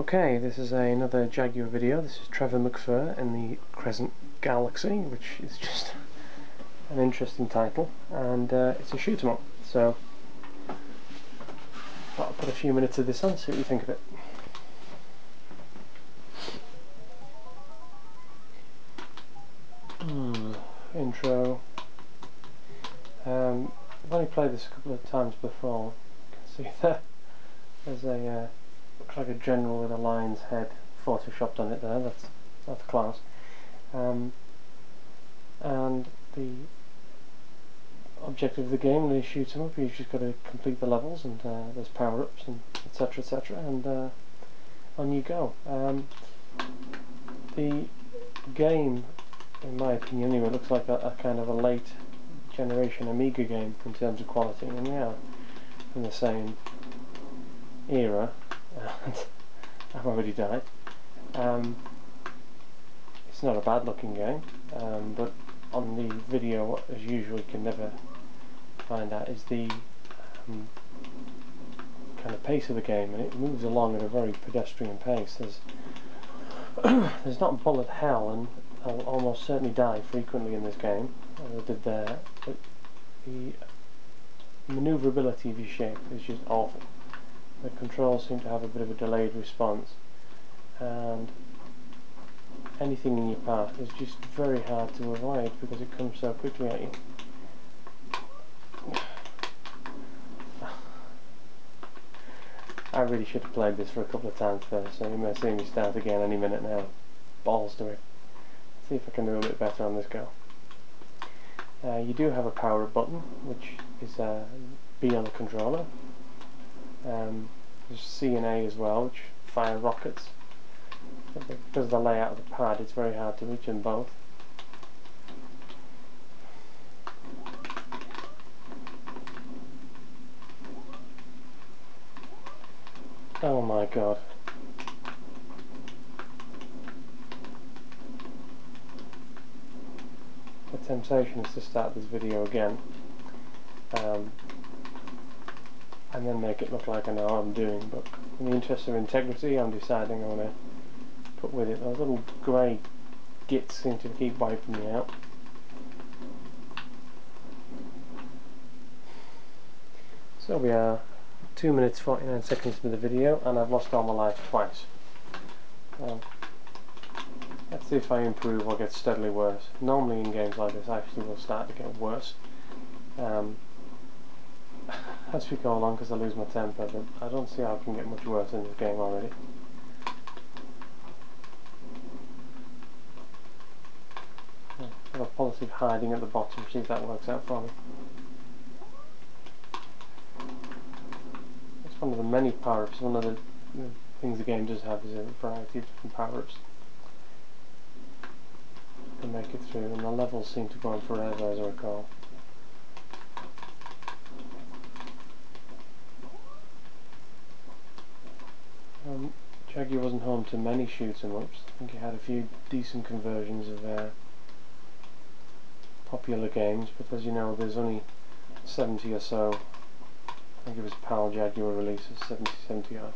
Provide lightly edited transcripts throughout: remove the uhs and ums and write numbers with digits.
Okay, this is another Jaguar video. This is Trevor McFur in the Crescent Galaxy, which is just an interesting title, and it's a shoot 'em up. So I'll put a few minutes of this on, see what you think of it. Intro. I've only played this a couple of times before. You can see there. There's a looks like a general with a lion's head photoshopped on it there. That's class. And the objective of the game, when you shoot 'em up, you've just got to complete the levels, and there's power-ups and etc, etc, and on you go. The game, in my opinion anyway, looks like a kind of a late generation Amiga game in terms of quality, and yeah, from the same era, and I've already died. It's not a bad looking game, but on the video, as usual, you can never find out is the kind of pace of the game, and it moves along at a very pedestrian pace. There's not bullet hell, and I'll almost certainly die frequently in this game, as I did there, but the manoeuvrability of your ship is just awful. The controls seem to have a bit of a delayed response, and anything in your path is just very hard to avoid because it comes so quickly at you. I really should have played this for a couple of times first, so you may see me start again any minute now. Balls to it. See if I can do a bit better on this go. You do have a power up button, which is B on the controller. There's C and A as well, which fire rockets. But because of the layout of the pad, it's very hard to reach them both. Oh my god. The temptation is to start this video again, and then make it look like I know what I'm doing, but in the interest of integrity, I'm deciding I want to put with it. Those little grey gits seem to keep wiping me out. So we are 2 minutes 49 seconds into the video, and I've lost all my life twice. Let's see if I improve or get steadily worse. Normally in games like this I actually will start to get worse as we go along, because I lose my temper, but I don't see how I can get much worse in this game already. I have a policy of hiding at the bottom, see if that works out for me. It's one of the many power-ups. One of the things the game does have is a variety of different power-ups to make it through, and the levels seem to go on forever, as I recall. Jaguar wasn't home to many shoot 'em ups. I think he had a few decent conversions of popular games, but as you know, there's only 70 or so. I think it was PAL Jaguar releases, 70 odd.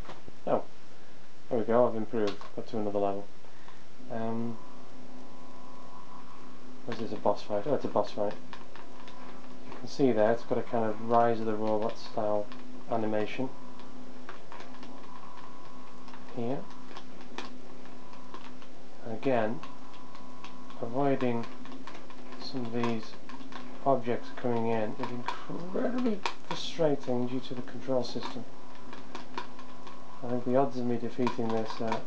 Oh, there we go, I've improved, got to another level. Was this a boss fight? Oh, it's a boss fight. You can see there, it's got a kind of Rise of the Robot style animation here. And again, avoiding some of these objects coming in is incredibly frustrating due to the control system. I think the odds of me defeating this are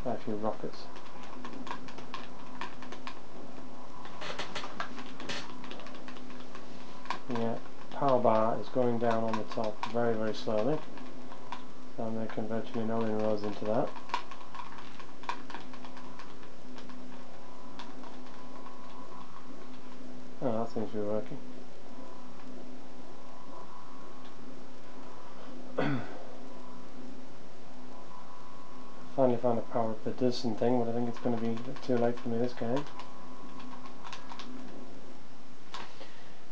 a few rockets. Yeah, power bar is going down on the top very, very slowly, so I'm making virtually no inroads into that. Oh, that seems to be working. Finally found a power-up that does something, but I think it's going to be too late for me this game.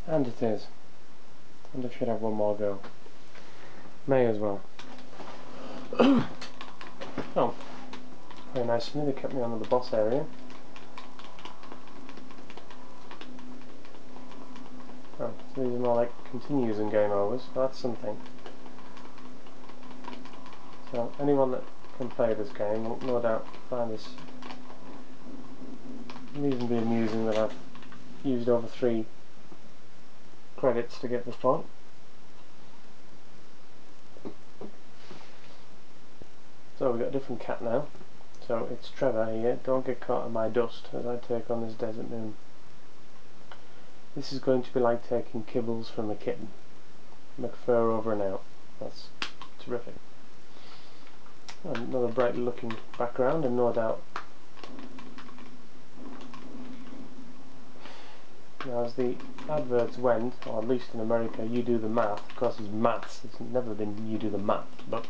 And it is. And I should have one more go. May as well. Oh, very nice of me, they kept me on to the boss area. Oh, so these are more like continues and game overs, but that's something. So anyone that can play this game will no doubt find this reasonably amusing, that I've used over 3 credits to get this point. So we've got a different cat now. So it's Trevor here. Don't get caught in my dust as I take on this desert moon. This is going to be like taking kibbles from a kitten. McFur over and out. That's terrific. Another bright looking background, and no doubt, now as the adverts went, or at least in America, you do the math. Of course it's maths, it's never been you do the math, but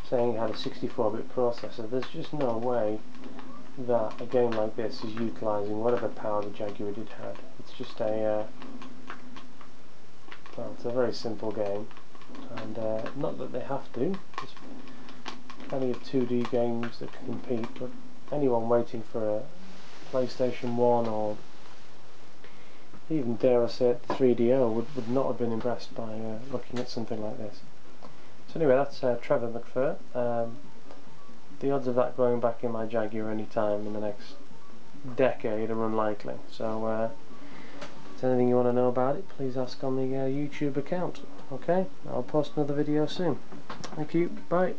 saying it had a 64-bit processor, there's just no way that a game like this is utilising whatever power the Jaguar did had. It's just a well, it's a very simple game, and not that they have to. There's plenty of 2D games that can compete, but anyone waiting for a PlayStation 1 or even, dare I say it, 3DO would not have been impressed by looking at something like this. So anyway, that's Trevor McFur. The odds of that going back in my Jaguar any time in the next decade are unlikely. So if there's anything you want to know about it, please ask on the YouTube account. Okay, I'll post another video soon. Thank you, bye.